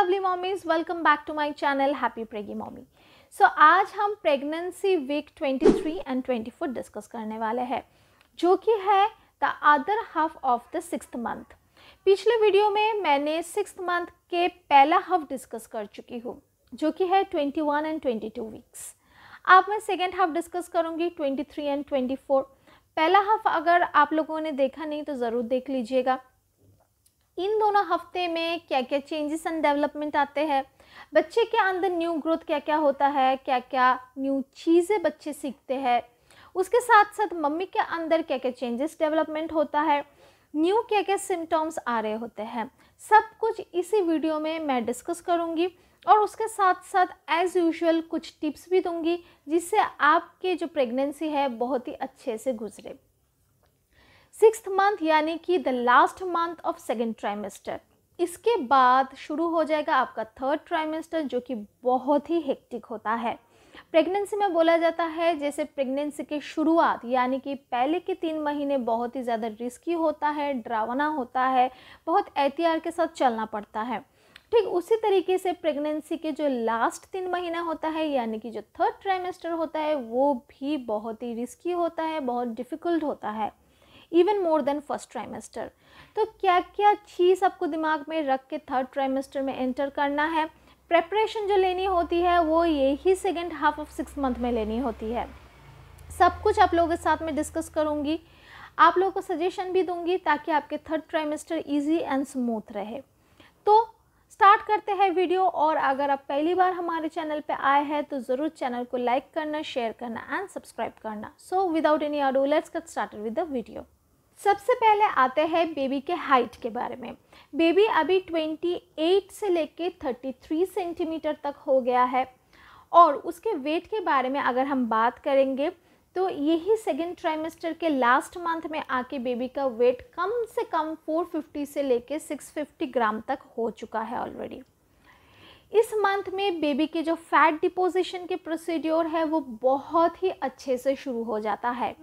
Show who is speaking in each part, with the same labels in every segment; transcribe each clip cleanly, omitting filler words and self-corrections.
Speaker 1: Lovely mommies, welcome back to my channel happy preggy mommy. So आज हम pregnancy week 23 and 24 discuss करने वाले हैं, जो कि है the other half of the 6th month. पिछले वीडियो में मैंने 6th मंथ के पहला हाफ डिस्कस कर चुकी हूँ, जो कि है 21 एंड 22 वीक्स। अब मैं सेकेंड हाफ डिस्कस करूँगी 23 एंड 24। पहला हाफ अगर आप लोगों ने देखा नहीं तो ज़रूर देख लीजिएगा। इन दोनों हफ्ते में क्या क्या चेंजेस एंड डेवलपमेंट आते हैं, बच्चे के अंदर न्यू ग्रोथ क्या क्या होता है, क्या क्या न्यू चीज़ें बच्चे सीखते हैं, उसके साथ साथ मम्मी के अंदर क्या क्या चेंजेस डेवलपमेंट होता है, न्यू क्या क्या सिम्टम्स आ रहे होते हैं, सब कुछ इसी वीडियो में मैं डिस्कस करूँगी। और उसके साथ साथ एज़ यूजुअल कुछ टिप्स भी दूंगी, जिससे आपके जो प्रेगनेंसी है बहुत ही अच्छे से गुजरे। 6th मंथ यानी कि the last month of second trimester, इसके बाद शुरू हो जाएगा आपका थर्ड ट्राइमेस्टर, जो कि बहुत ही हेक्टिक होता है। प्रेगनेंसी में बोला जाता है जैसे प्रेगनेंसी की शुरुआत यानी कि पहले के 3 महीने बहुत ही ज़्यादा रिस्की होता है, डरावना होता है, बहुत एहतियात के साथ चलना पड़ता है। ठीक उसी तरीके से प्रेगनेंसी के जो लास्ट 3 महीना होता है यानी कि जो थर्ड ट्राइमेस्टर होता है वो भी बहुत ही रिस्की होता है, बहुत डिफ़िकल्ट होता है, even more than first trimester. तो क्या क्या चीज़ आपको दिमाग में रख के थर्ड ट्राइमेस्टर में एंटर करना है, प्रेपरेशन जो लेनी होती है वो यही second half of 6th month में लेनी होती है। सब कुछ आप लोगों के साथ में डिस्कस करूँगी, आप लोगों को सजेशन भी दूंगी ताकि आपके third trimester easy and smooth रहे। तो स्टार्ट करते हैं वीडियो। और अगर आप पहली बार हमारे चैनल पे आए हैं तो ज़रूर चैनल को लाइक करना, शेयर करना एंड सब्सक्राइब करना। So without any ado let's get started with the video. सबसे पहले आते हैं बेबी के हाइट के बारे में। बेबी अभी 28 से लेके 33 सेंटीमीटर तक हो गया है। और उसके वेट के बारे में अगर हम बात करेंगे तो यही सेकेंड ट्राइमेस्टर के लास्ट मंथ में आके बेबी का वेट कम से कम 450 से लेके 650 ग्राम तक हो चुका है ऑलरेडी। इस मंथ में बेबी के जो फैट डिपोजिशन के प्रोसीड्योर है वो बहुत ही अच्छे से शुरू हो जाता है।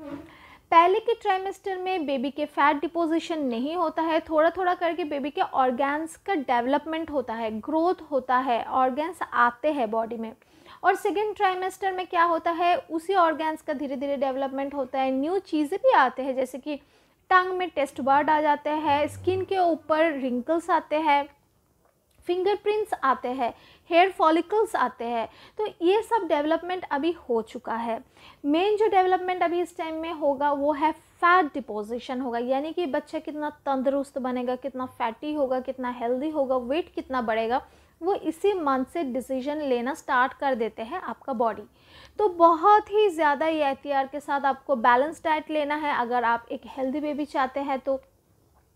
Speaker 1: पहले के ट्राइमेस्टर में बेबी के फैट डिपोजिशन नहीं होता है, थोड़ा थोड़ा करके बेबी के ऑर्गन्स का डेवलपमेंट होता है, ग्रोथ होता है, ऑर्गन्स आते हैं बॉडी में। और सेकेंड ट्राइमेस्टर में क्या होता है, उसी ऑर्गन्स का धीरे धीरे डेवलपमेंट होता है, न्यू चीज़ें भी आते हैं, जैसे कि टंग में टेस्ट बर्ड आ जाते हैं, स्किन के ऊपर रिंकल्स आते हैं, फिंगरप्रिंट्स आते हैं, हेयर फॉलिकल्स आते हैं। तो ये सब डेवलपमेंट अभी हो चुका है। मेन जो डेवलपमेंट अभी इस टाइम में होगा वो है फैट डिपोजिशन होगा, यानी कि बच्चा कितना तंदुरुस्त बनेगा, कितना फैटी होगा, कितना हेल्दी होगा, वेट कितना बढ़ेगा, वो इसी मंथ से डिसीजन लेना स्टार्ट कर देते हैं आपका बॉडी। तो बहुत ही ज़्यादा एहतियात के साथ आपको बैलेंस डाइट लेना है अगर आप एक हेल्दी बेबी चाहते हैं। तो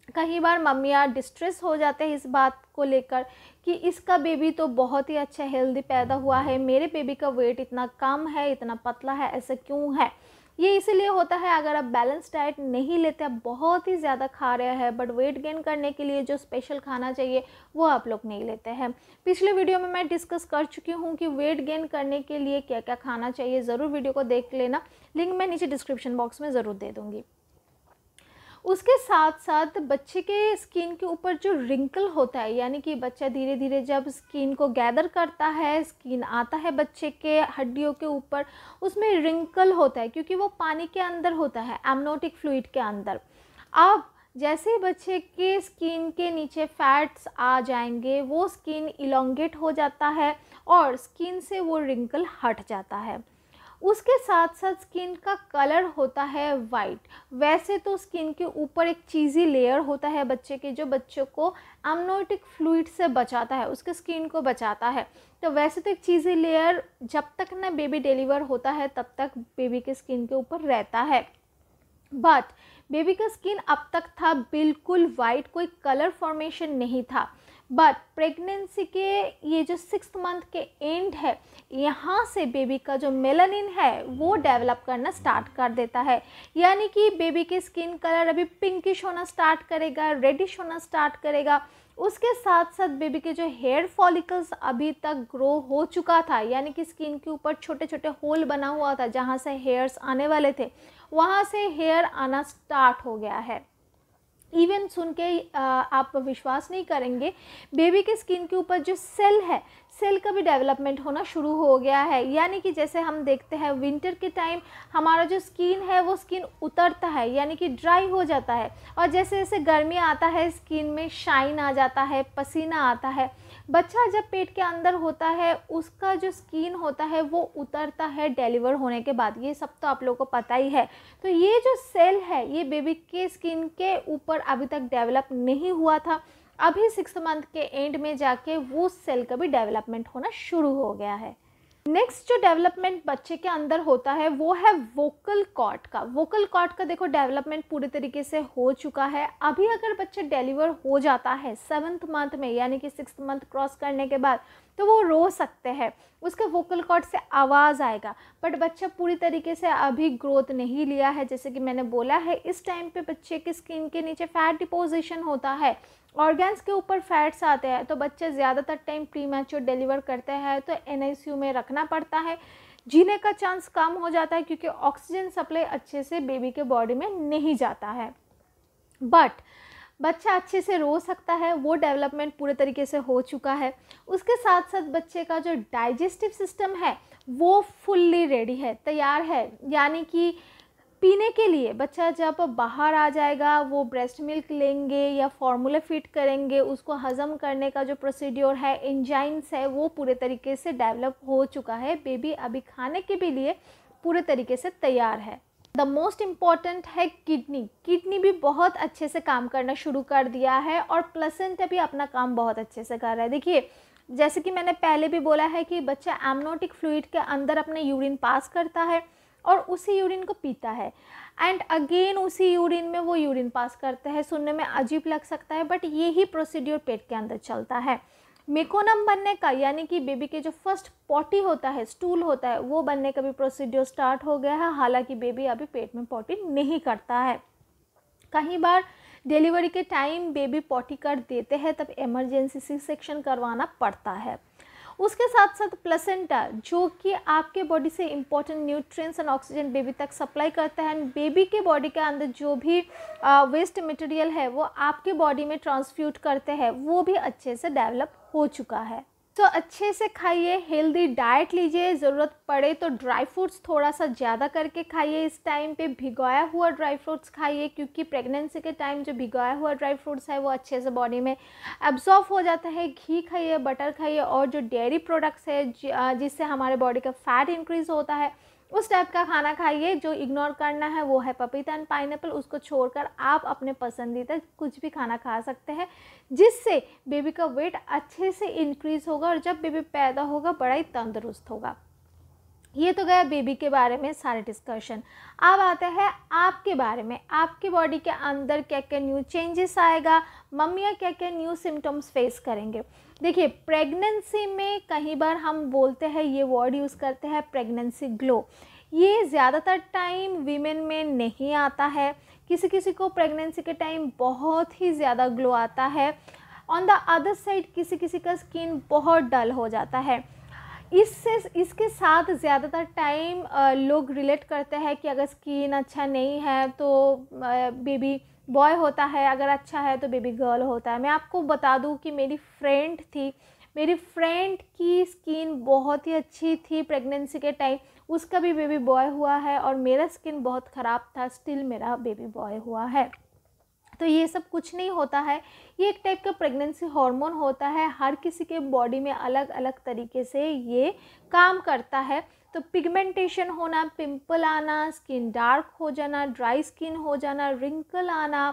Speaker 1: कई बार मम्मियाँ डिस्ट्रेस हो जाते हैं इस बात को लेकर कि इसका बेबी तो बहुत ही अच्छा हेल्दी पैदा हुआ है, मेरे बेबी का वेट इतना कम है, इतना पतला है, ऐसा क्यों है। ये इसीलिए होता है अगर आप बैलेंस डाइट नहीं लेते, आप बहुत ही ज़्यादा खा रहे हैं बट वेट गेन करने के लिए जो स्पेशल खाना चाहिए वो आप लोग नहीं लेते हैं। पिछले वीडियो में मैं डिस्कस कर चुकी हूँ कि वेट गेन करने के लिए क्या क्या खाना चाहिए, ज़रूर वीडियो को देख लेना, लिंक मैं नीचे डिस्क्रिप्शन बॉक्स में ज़रूर दे दूँगी। उसके साथ साथ बच्चे के स्किन के ऊपर जो रिंकल होता है, यानी कि बच्चा धीरे धीरे जब स्किन को गैदर करता है, स्किन आता है बच्चे के हड्डियों के ऊपर, उसमें रिंकल होता है क्योंकि वो पानी के अंदर होता है, एमनोटिक फ्लूइड के अंदर। अब जैसे ही बच्चे के स्किन के नीचे फैट्स आ जाएंगे, वो स्किन इलोंगेट हो जाता है और स्किन से वो रिंकल हट जाता है। उसके साथ साथ स्किन का कलर होता है वाइट। वैसे तो स्किन के ऊपर एक चीज़ी लेयर होता है बच्चे के, जो बच्चों को एमनोटिक फ्लूइड से बचाता है, उसके स्किन को बचाता है। तो वैसे तो एक चीज़ी लेयर जब तक ना बेबी डिलीवर होता है तब तक बेबी के स्किन के ऊपर रहता है, बट बेबी का स्किन अब तक था बिल्कुल वाइट, कोई कलर फॉर्मेशन नहीं था। बट प्रेगनेंसी के ये जो 6th मंथ के एंड है, यहाँ से बेबी का जो मेलानिन है वो डेवलप करना स्टार्ट कर देता है, यानी कि बेबी के स्किन कलर अभी पिंकिश होना स्टार्ट करेगा, रेडिश होना स्टार्ट करेगा। उसके साथ साथ बेबी के जो हेयर फॉलिकल्स अभी तक ग्रो हो चुका था, यानी कि स्किन के ऊपर छोटे छोटे होल बना हुआ था जहाँ से हेयर्स आने वाले थे, वहाँ से हेयर आना स्टार्ट हो गया है। इवन सुन के आप विश्वास नहीं करेंगे, बेबी के स्किन के ऊपर जो सेल है, सेल का भी डेवलपमेंट होना शुरू हो गया है। यानी कि जैसे हम देखते हैं विंटर के टाइम हमारा जो स्किन है वो स्किन उतरता है, यानी कि ड्राई हो जाता है, और जैसे जैसे गर्मी आता है स्किन में शाइन आ जाता है, पसीना आता है। बच्चा जब पेट के अंदर होता है उसका जो स्किन होता है वो उतरता है डिलीवर होने के बाद, ये सब तो आप लोगों को पता ही है। तो ये जो सेल है ये बेबी के स्किन के ऊपर अभी तक डेवलप नहीं हुआ था, अभी 6 मंथ के एंड में जाके वो सेल का भी डेवलपमेंट होना शुरू हो गया है। नेक्स्ट जो डेवलपमेंट बच्चे के अंदर होता है वो है वोकल कॉर्ड का। वोकल कॉर्ड का देखो डेवलपमेंट पूरी तरीके से हो चुका है। अभी अगर बच्चा डिलीवर हो जाता है 7th मंथ में, यानी कि 6th मंथ क्रॉस करने के बाद, तो वो रो सकते हैं, उसके वोकल कॉर्ड से आवाज़ आएगा। बट बच्चा पूरी तरीके से अभी ग्रोथ नहीं लिया है, जैसे कि मैंने बोला है इस टाइम पे बच्चे की स्किन के नीचे फैट डिपोजिशन होता है, ऑर्गन्स के ऊपर फैट्स आते हैं, तो बच्चे ज़्यादातर टाइम प्री मैच्योर डिलीवर करते हैं तो NICU में रखना पड़ता है। जीने का चांस कम हो जाता है क्योंकि ऑक्सीजन सप्लाई अच्छे से बेबी के बॉडी में नहीं जाता है। बट बच्चा अच्छे से रो सकता है, वो डेवलपमेंट पूरे तरीके से हो चुका है। उसके साथ साथ बच्चे का जो डाइजेस्टिव सिस्टम है वो फुल्ली रेडी है, तैयार है। यानी कि पीने के लिए बच्चा जब बाहर आ जाएगा वो ब्रेस्ट मिल्क लेंगे या फार्मूला फीड करेंगे, उसको हज़म करने का जो प्रोसीड्योर है, एंजाइम्स है, वो पूरे तरीके से डेवलप हो चुका है। बेबी अभी खाने के भी लिए पूरे तरीके से तैयार है। द मोस्ट इम्पॉर्टेंट है किडनी। किडनी भी बहुत अच्छे से काम करना शुरू कर दिया है और प्लेसेंटा भी अपना काम बहुत अच्छे से कर रहा है। देखिए जैसे कि मैंने पहले भी बोला है कि बच्चा एमनोटिक फ्लूइड के अंदर अपने यूरिन पास करता है और उसी यूरिन को पीता है, एंड अगेन उसी यूरिन में वो यूरिन पास करता है। सुनने में अजीब लग सकता है बट ये ही प्रोसीड्योर पेट के अंदर चलता है। मेकोनम बनने का, यानी कि बेबी के जो फर्स्ट पॉटी होता है, स्टूल होता है, वो बनने का भी प्रोसीड्योर स्टार्ट हो गया है। हालांकि बेबी अभी पेट में पॉटी नहीं करता है। कई बार डिलीवरी के टाइम बेबी पॉटी कर देते हैं, तब इमरजेंसी सी सेक्शन करवाना पड़ता है। उसके साथ साथ प्लेसेंटा, जो कि आपके बॉडी से important nutrients and oxygen baby तक सप्लाई करता है, एंड बेबी के बॉडी के अंदर जो भी वेस्ट मटेरियल है वो आपके बॉडी में ट्रांसफ्यूट करते हैं, वो भी अच्छे से डेवलप हो चुका है। तो अच्छे से खाइए, हेल्दी डाइट लीजिए, ज़रूरत पड़े तो ड्राई फ्रूट्स थोड़ा सा ज़्यादा करके खाइए। इस टाइम पे भिगोया हुआ ड्राई फ्रूट्स खाइए, क्योंकि प्रेगनेंसी के टाइम जो भिगोया हुआ ड्राई फ्रूट्स है वो अच्छे से बॉडी में एब्जॉर्ब हो जाता है। घी खाइए, बटर खाइए, और जो डेयरी प्रोडक्ट्स है जिससे हमारे बॉडी का फैट इंक्रीज़ होता है उस टाइप का खाना खाइए। जो इग्नोर करना है वो है पपीता एंड पाइनएप्पल, उसको छोड़कर आप अपने पसंदीदा कुछ भी खाना खा सकते हैं, जिससे बेबी का वेट अच्छे से इंक्रीज़ होगा और जब बेबी पैदा होगा बड़ा ही तंदुरुस्त होगा। ये तो गया बेबी के बारे में सारे डिस्कशन। अब आते हैं आपके बारे में, आपके बॉडी के अंदर क्या क्या न्यू चेंजेस आएगा, मम्मियाँ क्या क्या न्यू सिम्टम्स फेस करेंगे। देखिए प्रेगनेंसी में कई बार हम बोलते हैं, ये वर्ड यूज़ करते हैं, प्रेगनेंसी ग्लो। ये ज़्यादातर टाइम वीमेन में नहीं आता है, किसी किसी को प्रेगनेंसी के टाइम बहुत ही ज़्यादा ग्लो आता है। ऑन द अदर साइड किसी किसी का स्किन बहुत डल हो जाता है। इसके साथ ज़्यादातर टाइम लोग रिलेट करते हैं कि अगर स्किन अच्छा नहीं है तो बेबी बॉय होता है, अगर अच्छा है तो बेबी गर्ल होता है। मैं आपको बता दूं कि मेरी फ्रेंड की स्किन बहुत ही अच्छी थी प्रेगनेंसी के टाइम, उसका भी बेबी बॉय हुआ है, और मेरा स्किन बहुत ख़राब था, स्टिल मेरा बेबी बॉय हुआ है। तो ये सब कुछ नहीं होता है, ये एक टाइप का प्रेगनेंसी हार्मोन होता है, हर किसी के बॉडी में अलग अलग तरीके से ये काम करता है। तो पिगमेंटेशन होना, पिंपल आना, स्किन डार्क हो जाना, ड्राई स्किन हो जाना, रिंकल आना,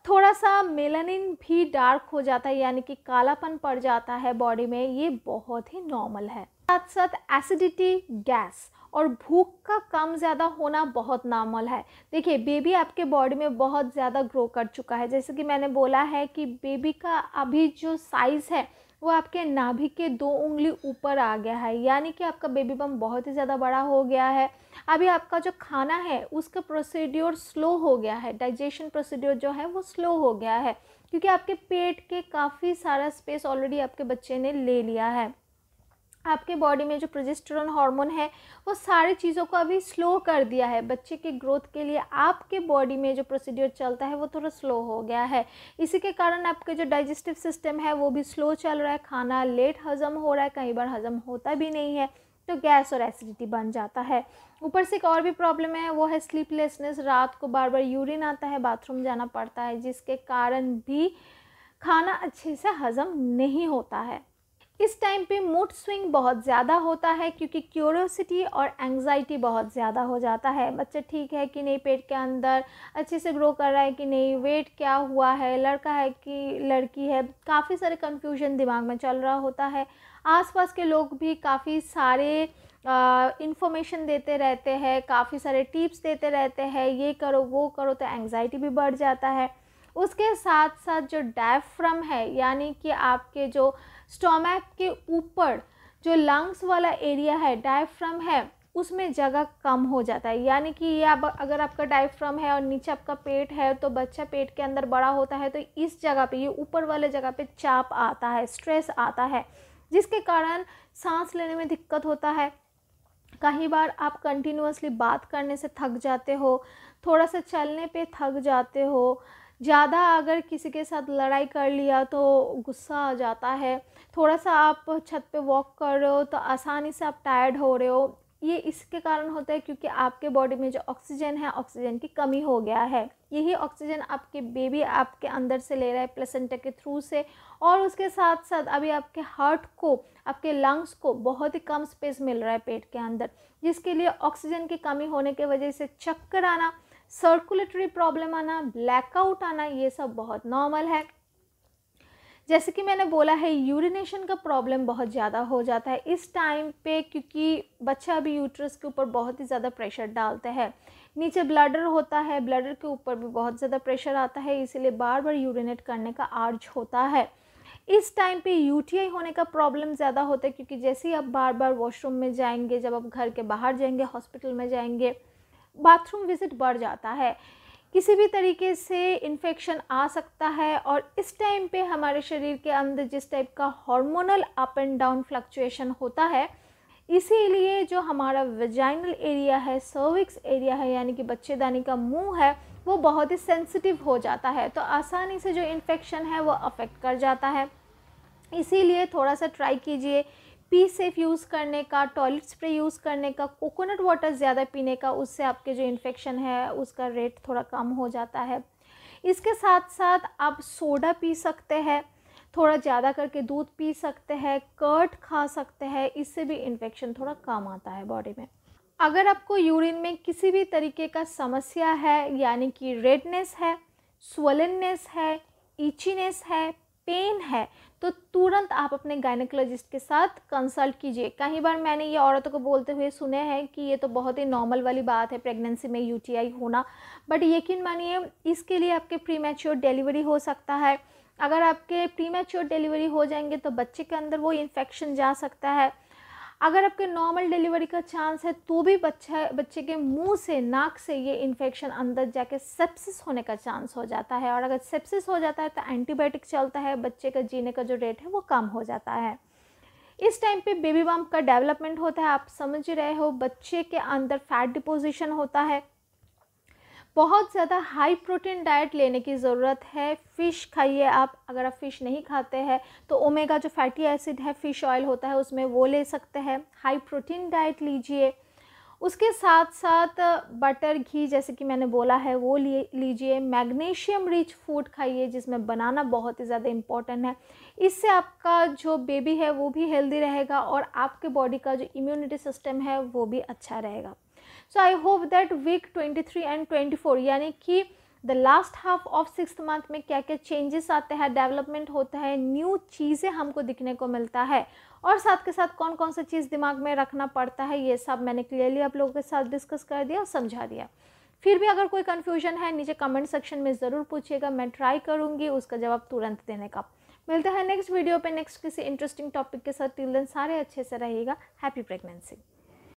Speaker 1: थोड़ा सा मेलानिन भी डार्क हो जाता है, यानी कि कालापन पड़ जाता है बॉडी में, ये बहुत ही नॉर्मल है। साथ साथ एसिडिटी, गैस और भूख का कम ज़्यादा होना बहुत नॉर्मल है। देखिए बेबी आपके बॉडी में बहुत ज़्यादा ग्रो कर चुका है, जैसे कि मैंने बोला है कि बेबी का अभी जो साइज़ है वो आपके नाभि के 2 उंगली ऊपर आ गया है, यानी कि आपका बेबी बम बहुत ही ज़्यादा बड़ा हो गया है। अभी आपका जो खाना है उसका प्रोसीड्योर स्लो हो गया है, डाइजेशन प्रोसीड्योर जो है वो स्लो हो गया है, क्योंकि आपके पेट के काफ़ी सारा स्पेस ऑलरेडी आपके बच्चे ने ले लिया है। आपके बॉडी में जो प्रोजेस्टेरोन हार्मोन है वो सारी चीज़ों को अभी स्लो कर दिया है। बच्चे के ग्रोथ के लिए आपके बॉडी में जो प्रोसीड्यूर चलता है वो थोड़ा स्लो हो गया है। इसी के कारण आपके जो डाइजेस्टिव सिस्टम है वो भी स्लो चल रहा है, खाना लेट हज़म हो रहा है, कई बार हज़म होता भी नहीं है, तो गैस और एसिडिटी बन जाता है। ऊपर से एक और भी प्रॉब्लम है, वो है स्लीपलेसनेस। रात को बार बार यूरिन आता है, बाथरूम जाना पड़ता है, जिसके कारण भी खाना अच्छे से हज़म नहीं होता है। इस टाइम पे मूड स्विंग बहुत ज़्यादा होता है क्योंकि क्यूरियोसिटी और एंग्जाइटी बहुत ज़्यादा हो जाता है। बच्चा ठीक है कि नहीं, पेट के अंदर अच्छे से ग्रो कर रहा है कि नहीं, वेट क्या हुआ है, लड़का है कि लड़की है, काफ़ी सारे कन्फ्यूजन दिमाग में चल रहा होता है। आसपास के लोग भी काफ़ी सारे इन्फॉर्मेशन देते रहते हैं, काफ़ी सारे टिप्स देते रहते हैं, ये करो वो करो, तो एंग्जाइटी भी बढ़ जाता है। उसके साथ साथ जो डायफ्राम है, यानी कि आपके जो स्टोमक के ऊपर जो लंग्स वाला एरिया है, डायफ्राम है, उसमें जगह कम हो जाता है। यानी कि ये अगर आपका डायफ्राम है और नीचे आपका पेट है, तो बच्चा पेट के अंदर बड़ा होता है, तो इस जगह पे, ये ऊपर वाले जगह पे चाप आता है, स्ट्रेस आता है, जिसके कारण सांस लेने में दिक्कत होता है। कई बार आप कंटिन्यूअसली बात करने से थक जाते हो, थोड़ा सा चलने पे थक जाते हो, ज़्यादा अगर किसी के साथ लड़ाई कर लिया तो गुस्सा आ जाता है, थोड़ा सा आप छत पे वॉक कर रहे हो तो आसानी से आप टायर्ड हो रहे हो। ये इसके कारण होता है क्योंकि आपके बॉडी में जो ऑक्सीजन है, ऑक्सीजन की कमी हो गया है। यही ऑक्सीजन आपके बेबी आपके अंदर से ले रहा है प्लेसेंटा के थ्रू से, और उसके साथ साथ अभी आपके हार्ट को, आपके लंग्स को बहुत ही कम स्पेस मिल रहा है पेट के अंदर, जिसके लिए ऑक्सीजन की कमी होने की वजह से चक्कर आना, सर्कुलेटरी प्रॉब्लम आना, ब्लैकआउट आना, ये सब बहुत नॉर्मल है। जैसे कि मैंने बोला है, यूरिनेशन का प्रॉब्लम बहुत ज़्यादा हो जाता है इस टाइम पे, क्योंकि बच्चा अभी यूट्रस के ऊपर बहुत ही ज़्यादा प्रेशर डालता है। नीचे ब्लडर होता है, ब्लडर के ऊपर भी बहुत ज़्यादा प्रेशर आता है, इसीलिए बार बार यूरिनेट करने का अर्ज होता है। इस टाइम पे यूटीआई होने का प्रॉब्लम ज़्यादा होता है, क्योंकि जैसे ही आप बार बार वॉशरूम में जाएंगे, जब आप घर के बाहर जाएंगे, हॉस्पिटल में जाएंगे, बाथरूम विज़िट बढ़ जाता है, किसी भी तरीके से इन्फेक्शन आ सकता है। और इस टाइम पे हमारे शरीर के अंदर जिस टाइप का hormonal up and down fluctuation होता है, इसीलिए जो हमारा वेजाइनल एरिया है, सर्विक्स एरिया है, यानी कि बच्चेदानी का मुंह है, वो बहुत ही सेंसिटिव हो जाता है, तो आसानी से जो इन्फेक्शन है वो अफेक्ट कर जाता है। इसीलिए थोड़ा सा ट्राई कीजिए पी सेफ यूज़ करने का, टॉयलेट स्प्रे यूज़ करने का, कोकोनट वाटर ज़्यादा पीने का, उससे आपके जो इन्फेक्शन है उसका रेट थोड़ा कम हो जाता है। इसके साथ साथ आप सोडा पी सकते हैं, थोड़ा ज़्यादा करके दूध पी सकते हैं, कर्ड खा सकते हैं, इससे भी इन्फेक्शन थोड़ा कम आता है बॉडी में। अगर आपको यूरिन में किसी भी तरीके का समस्या है, यानी कि रेडनेस है, स्वोलनेस है, इचीनेस है, पेन है, तो तुरंत आप अपने गायनेकोलॉजिस्ट के साथ कंसल्ट कीजिए। कई बार मैंने ये औरतों को बोलते हुए सुने हैं कि ये तो बहुत ही नॉर्मल वाली बात है प्रेगनेंसी में यूटीआई होना, बट यकीन मानिए इसके लिए आपके प्रीमैच्योर डिलीवरी हो सकता है। अगर आपके प्रीमैच्योर डिलीवरी हो जाएंगे तो बच्चे के अंदर वो इन्फेक्शन जा सकता है। अगर आपके नॉर्मल डिलीवरी का चांस है तो भी बच्चे के मुंह से, नाक से ये इन्फेक्शन अंदर जाके सेप्सिस होने का चांस हो जाता है, और अगर सेप्सिस हो जाता है तो एंटीबायोटिक चलता है, बच्चे का जीने का जो रेट है वो कम हो जाता है। इस टाइम पे बेबी बम्प का डेवलपमेंट होता है, आप समझ रहे हो, बच्चे के अंदर फैट डिपोजिशन होता है। बहुत ज़्यादा हाई प्रोटीन डाइट लेने की ज़रूरत है। फ़िश खाइए आप, अगर आप फ़िश नहीं खाते हैं तो ओमेगा जो फैटी एसिड है, फ़िश ऑयल होता है उसमें, वो ले सकते हैं। हाई प्रोटीन डाइट लीजिए। उसके साथ साथ बटर, घी, जैसे कि मैंने बोला है, वो लीजिए। मैग्नीशियम रिच फूड खाइए, जिसमें बनाना बहुत ही ज़्यादा इम्पॉर्टेंट है। इससे आपका जो बेबी है वो भी हेल्दी रहेगा और आपके बॉडी का जो इम्यूनिटी सिस्टम है वो भी अच्छा रहेगा। So I hope that week 23 and 24, यानी कि the last half of 6th month में क्या क्या चेंजेस आते हैं, डेवलपमेंट होता है, न्यू चीज़ें हमको दिखने को मिलता है, और साथ के साथ कौन कौन सा चीज़ दिमाग में रखना पड़ता है, ये सब मैंने क्लियरली आप लोगों के साथ डिस्कस कर दिया और समझा दिया। फिर भी अगर कोई कन्फ्यूजन है नीचे कमेंट सेक्शन में ज़रूर पूछिएगा, मैं ट्राई करूँगी उसका जवाब तुरंत देने का। मिलते हैं नेक्स्ट वीडियो पे नेक्स्ट किसी इंटरेस्टिंग टॉपिक के साथ। टिल देन सारे अच्छे से रहिएगा। Happy pregnancy.